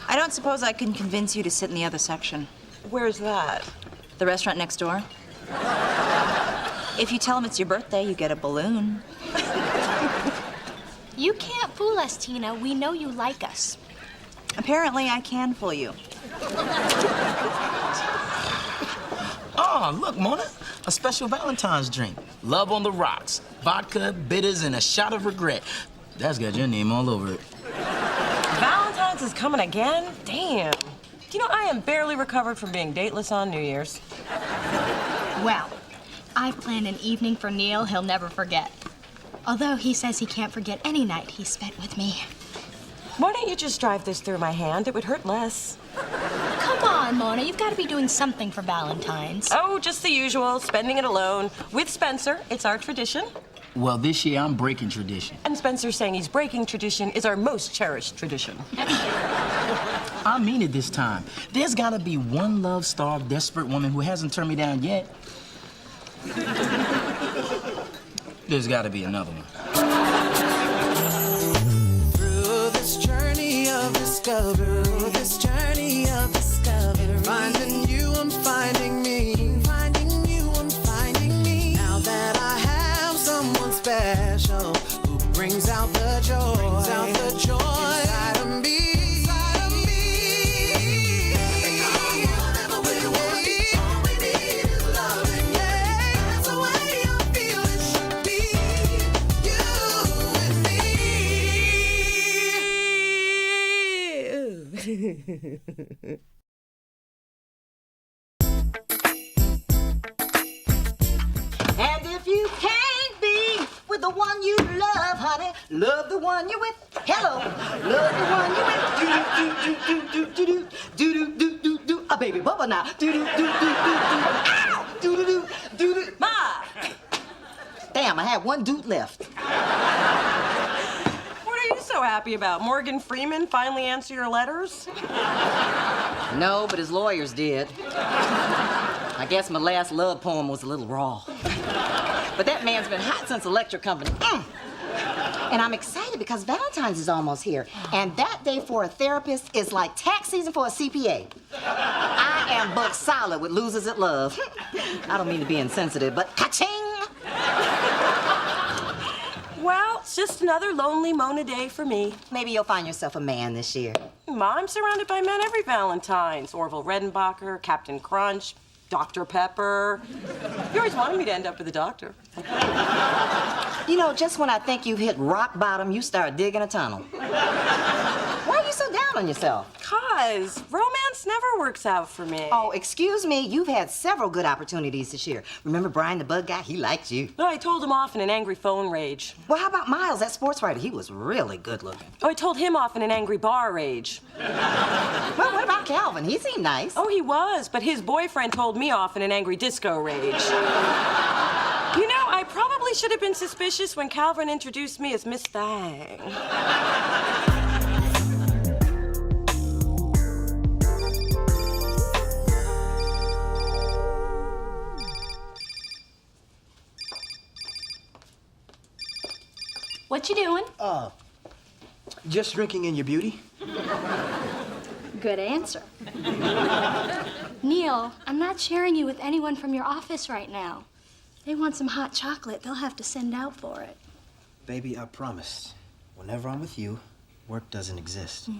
I don't suppose I can convince you to sit in the other section. Where's that? The restaurant next door. If you tell them it's your birthday, you get a balloon. You can't fool us, Tina. We know you like us. Apparently, I can fool you. Oh, look, Mona. A special Valentine's drink. Love on the rocks. Vodka, bitters, and a shot of regret. That's got your name all over it. Valentine's is coming again? Damn. You know, I am barely recovered from being dateless on New Year's. Well, I've planned an evening for Neil he'll never forget. Although he says he can't forget any night he spent with me. Why don't you just drive this through my hand? It would hurt less. Come on, Mona. You've got to be doing something for Valentine's. Oh, just the usual, spending it alone. With Spencer, it's our tradition. Well, this year I'm breaking tradition. And Spencer saying he's breaking tradition is our most cherished tradition. I mean it this time. There's gotta be one love-starved, desperate woman who hasn't turned me down yet. There's gotta be another one. Through this journey of discovery, finding you, I'm finding me. Finding you, I'm finding me. Now that I have someone special who brings out the joy, inside of me. And if you can't be with the one you love, honey, love the one you're with. Hello, love the one you're with. Do do do do do do do do do. A baby bubble now. Do do do do do do. Ow! Do do do do do. Ma! Damn, I had one dude left. What are you so happy about? Morgan Freeman finally answer your letters? No, but his lawyers did. I guess my last love poem was a little raw. But that man's been hot since Electric Company. And I'm excited because Valentine's is almost here. And that day for a therapist is like tax season for a CPA. I am booked solid with Losers at Love. I don't mean to be insensitive, but ka-ching! Well, it's just another lonely Mona day for me. Maybe you'll find yourself a man this year. Ma, I'm surrounded by men every Valentine's. Orville Redenbacher, Captain Crunch, Dr. Pepper. You always wanted me to end up with a doctor. You know, just when I think you've hit rock bottom, you start digging a tunnel. Why are you so down on yourself? 'Cause romance never works out for me. Oh, excuse me, you've had several good opportunities this year. Remember Brian the Bug Guy? He liked you. No, I told him off in an angry phone rage. Well, how about Miles, that sports writer? He was really good looking. Oh, I told him off in an angry bar rage. Well, what about Calvin? He seemed nice. Oh, he was, but his boyfriend told me off in an angry disco rage. You know, I probably should have been suspicious when Calvin introduced me as Miss Thang. What you doing? Just drinking in your beauty. Good answer. Neil, I'm not sharing you with anyone from your office right now. They want some hot chocolate. They'll have to send out for it. Baby, I promise. Whenever I'm with you, work doesn't exist.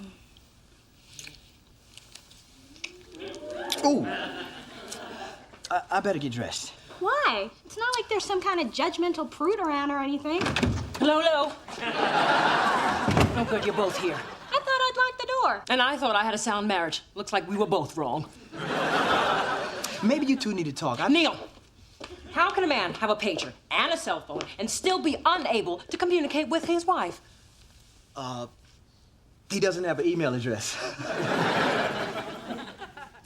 Ooh! I better get dressed. Why? It's not like there's some kind of judgmental prude around or anything. Lolo. No good, you're both here. I thought I'd lock the door. And I thought I had a sound marriage. Looks like we were both wrong. Maybe you two need to talk. Neil, how can a man have a pager and a cell phone and still be unable to communicate with his wife? He doesn't have an email address.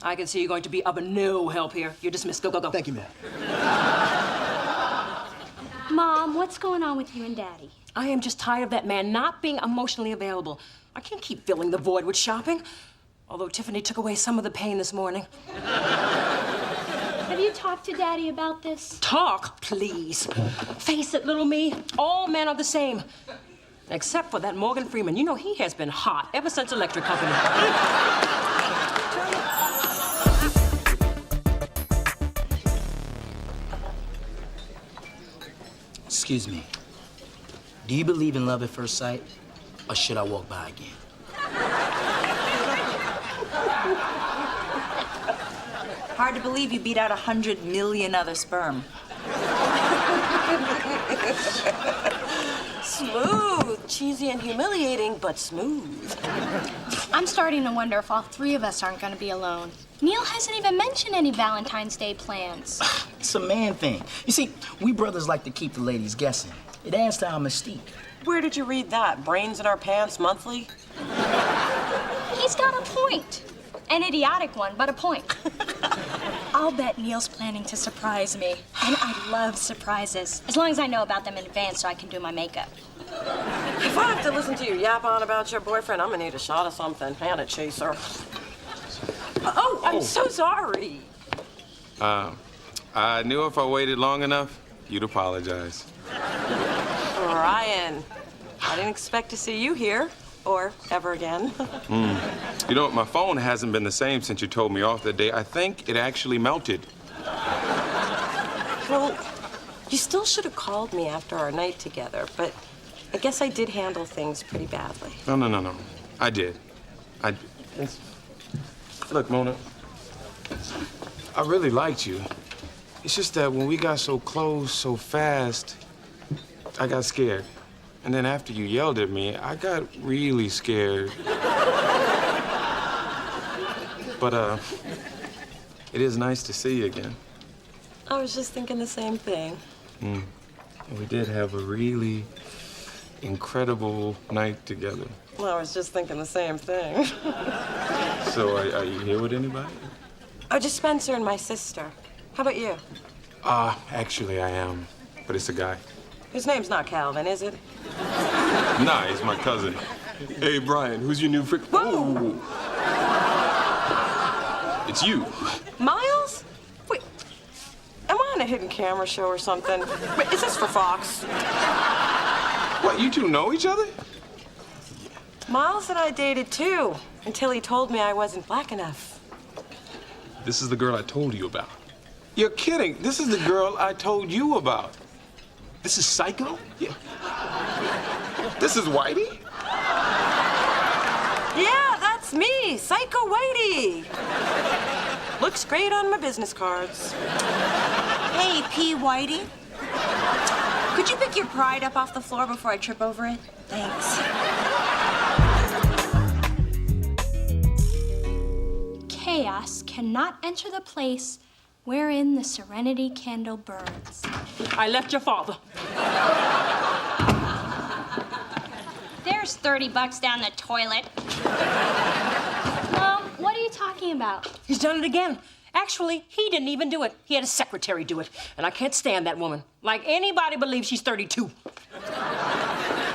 I can see you're going to be of no help here. You're dismissed. Go, go, go. Thank you, ma'am. Mom, what's going on with you and Daddy? I am just tired of that man not being emotionally available. I can't keep filling the void with shopping. Although Tiffany took away some of the pain this morning. And Have you talked to Daddy about this? Talk, please. Face it, little me. All men are the same. Except for that Morgan Freeman. You know, he has been hot ever since Electric Company. Excuse me. Do you believe in love at first sight, or should I walk by again? Hard to believe you beat out 100 million other sperm. Smooth. Cheesy and humiliating, but smooth. I'm starting to wonder if all three of us aren't going to be alone. Neil hasn't even mentioned any Valentine's Day plans. It's a man thing. You see, we brothers like to keep the ladies guessing. It adds to our mystique. Where did you read that? Brains in Our Pants Monthly? He's got a point. An idiotic one, but a point. I'll bet Neil's planning to surprise me. And I love surprises. As long as I know about them in advance so I can do my makeup. If I have to listen to you yap on about your boyfriend, I'm gonna need a shot of something and a chaser. Oh, I'm so sorry. I knew if I waited long enough, you'd apologize. Ryan, I didn't expect to see you here, or ever again. You know, my phone hasn't been the same since you told me off that day. I think it actually melted. Well, you still should have called me after our night together, but I guess I did handle things pretty badly. No. I did. Look, Mona, I really liked you. It's just that when we got so close so fast, I got scared. And then after you yelled at me, I got really scared. But, it is nice to see you again. I was just thinking the same thing. And we did have a really incredible night together. Well, I was just thinking the same thing. So, are you here with anybody? Oh, just Spencer and my sister. How about you? Actually, I am. But it's a guy. His name's not Calvin, is it? Nah, he's my cousin. Hey, Brian, who's your new friend? Whoa! It's you. Miles? Wait, am I on a hidden camera show or something? Wait, is this for Fox? What, you two know each other? Miles and I dated too, until he told me I wasn't black enough. This is the girl I told you about. You're kidding. This is the girl I told you about. This is Psycho? Yeah. This is Whitey? Yeah, that's me, Psycho Whitey. Looks great on my business cards. Hey, P. Whitey. Could you pick your pride up off the floor before I trip over it? Thanks. Chaos cannot enter the place wherein the serenity candle burns. I left your father. There's $30 down the toilet. Mom, what are you talking about? He's done it again. Actually, he didn't even do it. He had a secretary do it. And I can't stand that woman. Like anybody believes she's 32.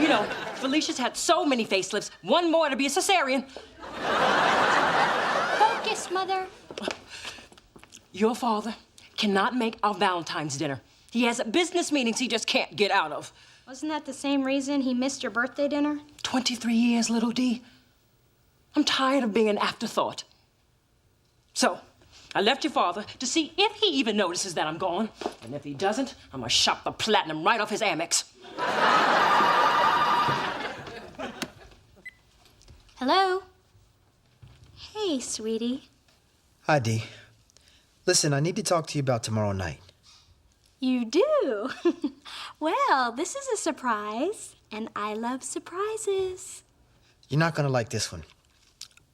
You know, Felicia's had so many facelifts, one more to be a cesarean. Focus, Mother. Your father cannot make our Valentine's dinner. He has business meetings he just can't get out of. Wasn't that the same reason he missed your birthday dinner? 23 years, little D. I'm tired of being an afterthought. So, I left your father to see if he even notices that I'm gone. And if he doesn't, I'm gonna shop the platinum right off his Amex. Hello? Hey, sweetie. Hi, Dee. Listen, I need to talk to you about tomorrow night. You do? Well, this is a surprise, and I love surprises. You're not gonna like this one.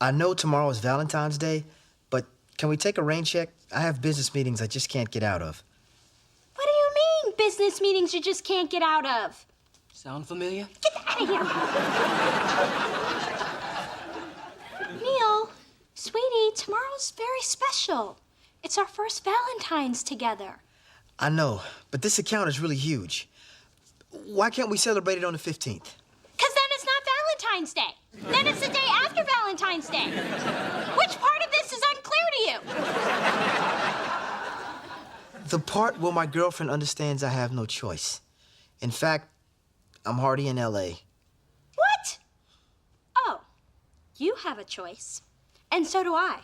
I know tomorrow is Valentine's Day, but can we take a rain check? I have business meetings I just can't get out of. What do you mean, business meetings you just can't get out of? Sound familiar? Get out of here. Neil, sweetie, tomorrow's very special. It's our first Valentine's together. I know, but this account is really huge. Why can't we celebrate it on the 15th? 'Cause then it's not Valentine's Day. Then it's the day after Valentine's Day. Which part of this is unclear to you? The part where my girlfriend understands I have no choice. In fact, I'm already in L.A. What? Oh, you have a choice. And so do I.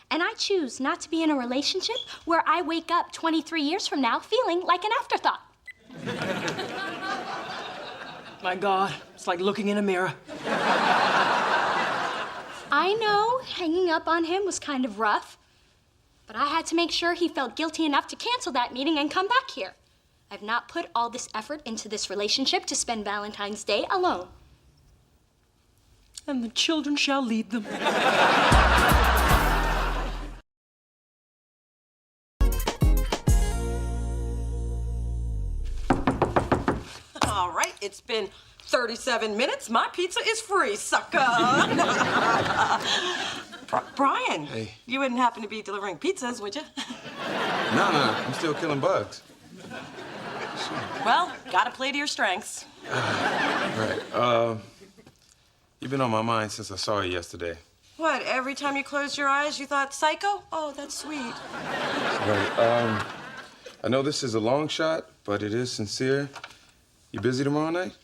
And I choose not to be in a relationship where I wake up 23 years from now feeling like an afterthought. My God, it's like looking in a mirror. I know hanging up on him was kind of rough, but I had to make sure he felt guilty enough to cancel that meeting and come back here. I've not put all this effort into this relationship to spend Valentine's Day alone. And the children shall lead them. All right, it's been 37 minutes. My pizza is free, sucker. Brian, Hey. You wouldn't happen to be delivering pizzas, would you? No, I'm still killing bugs. Well, gotta play to your strengths. Right. You've been on my mind since I saw you yesterday. What, every time you closed your eyes, you thought, psycho? Oh, that's sweet. Right. I know this is a long shot, but it is sincere. You busy tomorrow night?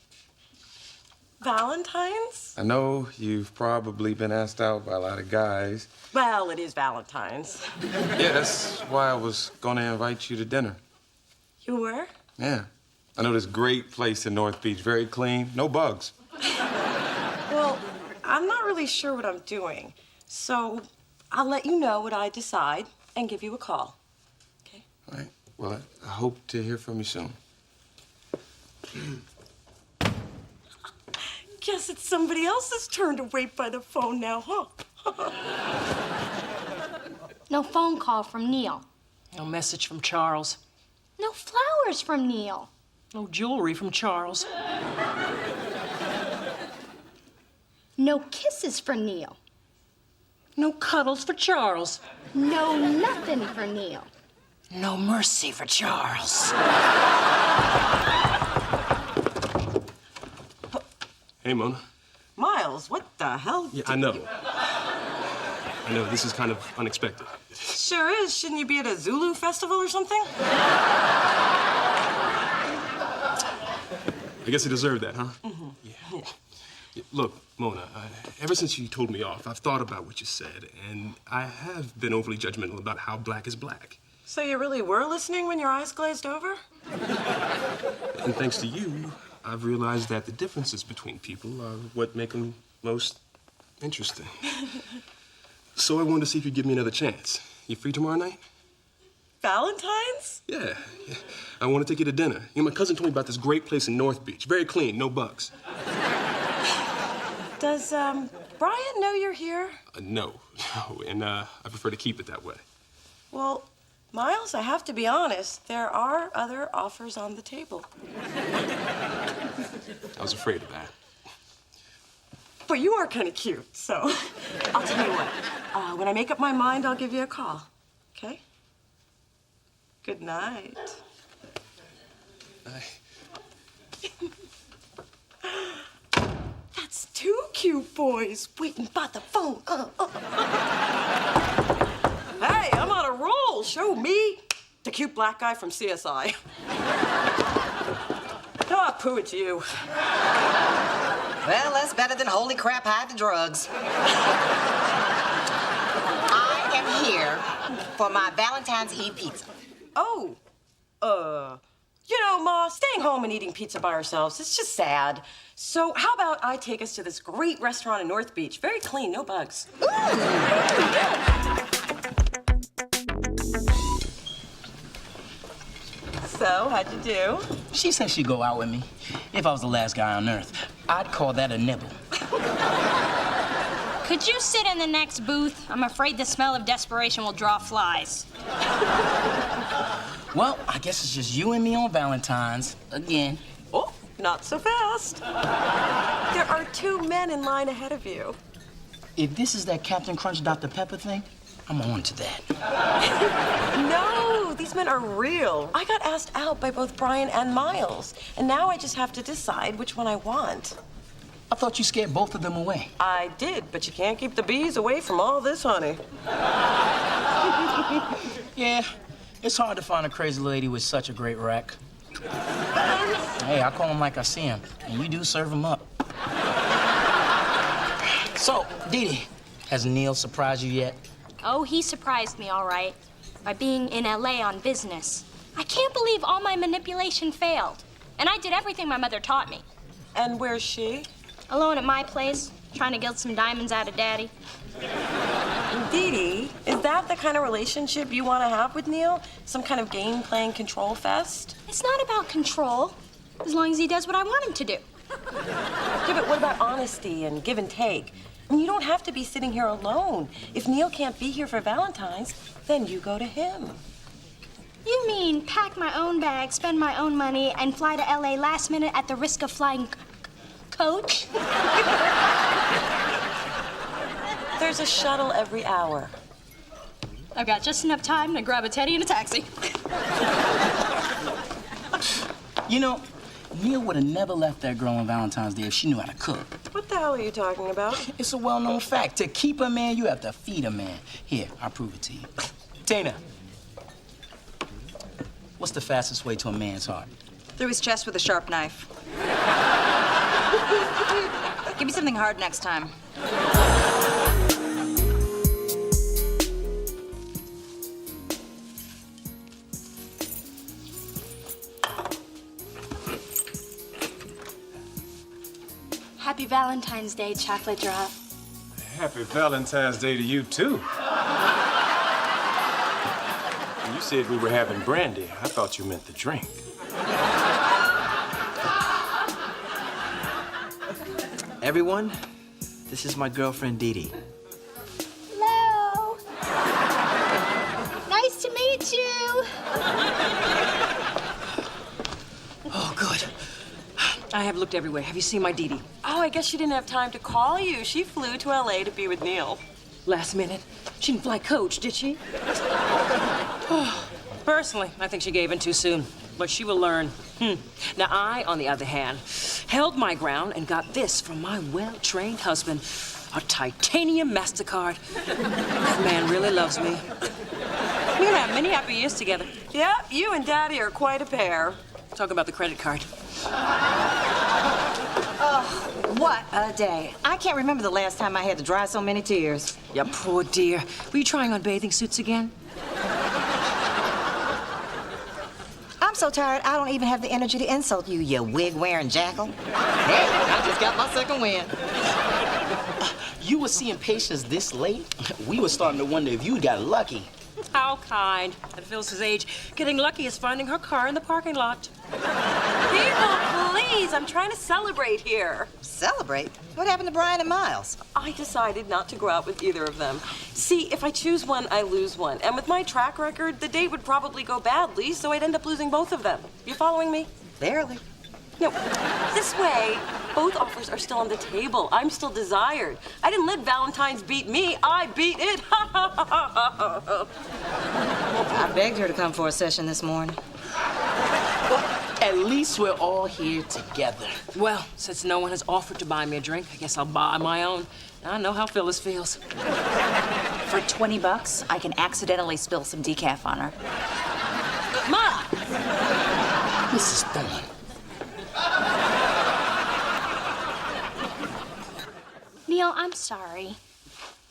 Valentine's? I know you've probably been asked out by a lot of guys. Well, it is Valentine's. Yeah, that's why I was gonna invite you to dinner. You were? Yeah. I know this great place in North Beach, very clean, no bugs. Well, I'm not really sure what I'm doing, so I'll let you know what I decide and give you a call. Okay? All right. Well, I hope to hear from you soon. Guess it's somebody else's turn to wait by the phone now, huh? No phone call from Neil. No message from Charles. No flowers from Neil. No jewelry from Charles. No kisses for Neil. No cuddles for Charles. No nothing for Neil. No mercy for Charles. Hey, Mona. Miles, what the hell? Yeah, I know. I know, this is kind of unexpected. Sure is. Shouldn't you be at a Zulu festival or something? I guess you deserve that, huh? Mm-hmm. Yeah. Look, Mona, ever since you told me off, I've thought about what you said, and I have been overly judgmental about how black is black. So you really were listening when your eyes glazed over? And thanks to you, I've realized that the differences between people are what make them most interesting. So I wanted to see if you'd give me another chance. You free tomorrow night? Valentine's? Yeah. I want to take you to dinner. You know, my cousin told me about this great place in North Beach. Very clean, no bugs. Does, Brian know you're here? No. And I prefer to keep it that way. Well, Miles, I have to be honest, there are other offers on the table. I was afraid of that. But you are kind of cute, so I'll tell you what. When I make up my mind, I'll give you a call, okay? Good night. That's two cute boys waiting by the phone. Hey, I'm on a roll. Show me the cute black guy from CSI. Oh, poo it to you. Well, that's better than holy crap, hide the drugs. I am here for my Valentine's Eve pizza. Oh, you know, Ma, staying home and eating pizza by ourselves, it's just sad. So how about I take us to this great restaurant in North Beach? Very clean, no bugs. Ooh. So, how'd you do? She said she'd go out with me if I was the last guy on earth. I'd call that a nibble. Could you sit in the next booth? I'm afraid the smell of desperation will draw flies. Well, I guess it's just you and me on Valentine's again. Oh, not so fast. There are two men in line ahead of you. If this is that Captain Crunch Dr. Pepper thing, I'm on to that. No, these men are real. I got asked out by both Brian and Miles, and now I just have to decide which one I want. I thought you scared both of them away. I did, but you can't keep the bees away from all this honey. Yeah, It's hard to find a crazy lady with such a great rack. Hey, I call him like I see him, and you do serve him up. So, Dee Dee, has Neil surprised you yet? Oh, he surprised me, all right, by being in LA on business. I can't believe all my manipulation failed. And I did everything my mother taught me. And where's she? Alone at my place, trying to gild some diamonds out of Daddy. Dee Dee, is that the kind of relationship you want to have with Neil? Some kind of game-playing control fest? It's not about control, as long as he does what I want him to do. Yeah, but what about honesty and give and take? And you don't have to be sitting here alone. If Neil can't be here for Valentine's, then you go to him. You mean pack my own bag, spend my own money, and fly to LA last minute at the risk of flying coach? There's a shuttle every hour. I've got just enough time to grab a teddy and a taxi. You know, Neil would have never left that girl on Valentine's Day if she knew how to cook. What the hell are you talking about? It's a well-known fact. To keep a man, you have to feed a man. Here, I'll prove it to you. Tina, what's the fastest way to a man's heart? Through his chest with a sharp knife. Give me something hard next time. Happy Valentine's Day, chocolate drop. Happy Valentine's Day to you, too. You said we were having brandy. I thought you meant the drink. Everyone, this is my girlfriend, Dee Dee. Hello. Nice to meet you. Oh, good. I have looked everywhere. Have you seen my Dee Dee? Oh, I guess she didn't have time to call you. She flew to LA to be with Neil. Last minute. She didn't fly coach, did she? Personally, I think she gave in too soon. But she will learn. Now, I, on the other hand, held my ground and got this from my well-trained husband. A titanium MasterCard. That man really loves me. We're gonna have many happy years together. Yep, you and Daddy are quite a pair. Talk about the credit card. What a day. I can't remember the last time I had to dry so many tears. You poor dear. Were you trying on bathing suits again? I'm so tired, I don't even have the energy to insult you, you wig-wearing jackal. Hey, I just got my second win. You were seeing patients this late? We were starting to wonder if you got lucky. How kind. At Phyllis's age, getting lucky is finding her car in the parking lot. People, please, I'm trying to celebrate here. Celebrate? What happened to Brian and Miles? I decided not to go out with either of them. See, if I choose one, I lose one. And with my track record, the date would probably go badly, so I'd end up losing both of them. You following me? Barely. No, this way, both offers are still on the table. I'm still desired. I didn't let Valentine's beat me. I beat it. I begged her to come for a session this morning. At least we're all here together. Well, since no one has offered to buy me a drink, I guess I'll buy my own. I know how Phyllis feels. For $20, I can accidentally spill some decaf on her. Ma! Mrs. Thorne. Neil, I'm sorry.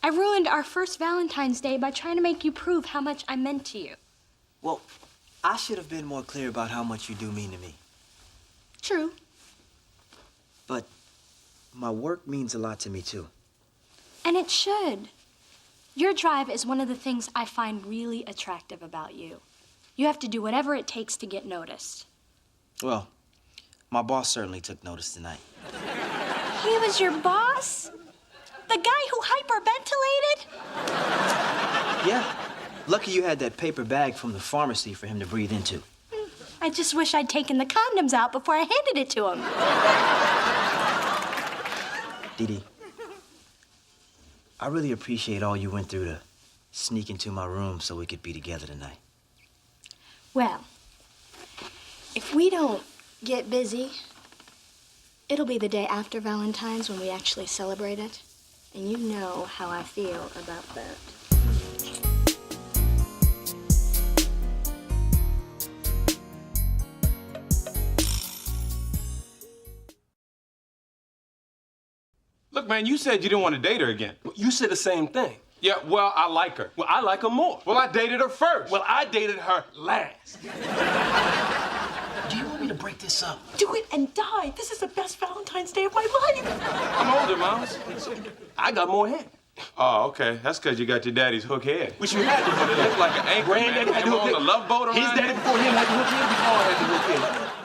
I ruined our first Valentine's Day by trying to make you prove how much I meant to you. Well, I should have been more clear about how much you do mean to me. True. But my work means a lot to me, too. And it should. Your drive is one of the things I find really attractive about you. You have to do whatever it takes to get noticed. Well, my boss certainly took notice tonight. He was your boss? The guy who hyperventilated? Yeah. Lucky you had that paper bag from the pharmacy for him to breathe into. I just wish I'd taken the condoms out before I handed it to him. Dee Dee, I really appreciate all you went through to sneak into my room so we could be together tonight. Well, if we don't get busy, it'll be the day after Valentine's when we actually celebrate it. And you know how I feel about that. Look, man, you said you didn't want to date her again. You said the same thing. Yeah, well, I like her. Well, I like her more. Well, I dated her first. Well, I dated her last. Do you want me to break this up? Do it and die. This is the best Valentine's Day of my life. I'm older, Miles. I got more hair. Oh, okay. That's because you got your daddy's hook head. Which you had to It looked like an anchor, man. Granddaddy had Came the on hook the head. love boat around His daddy here. before him had the hook head, before I had the hook head.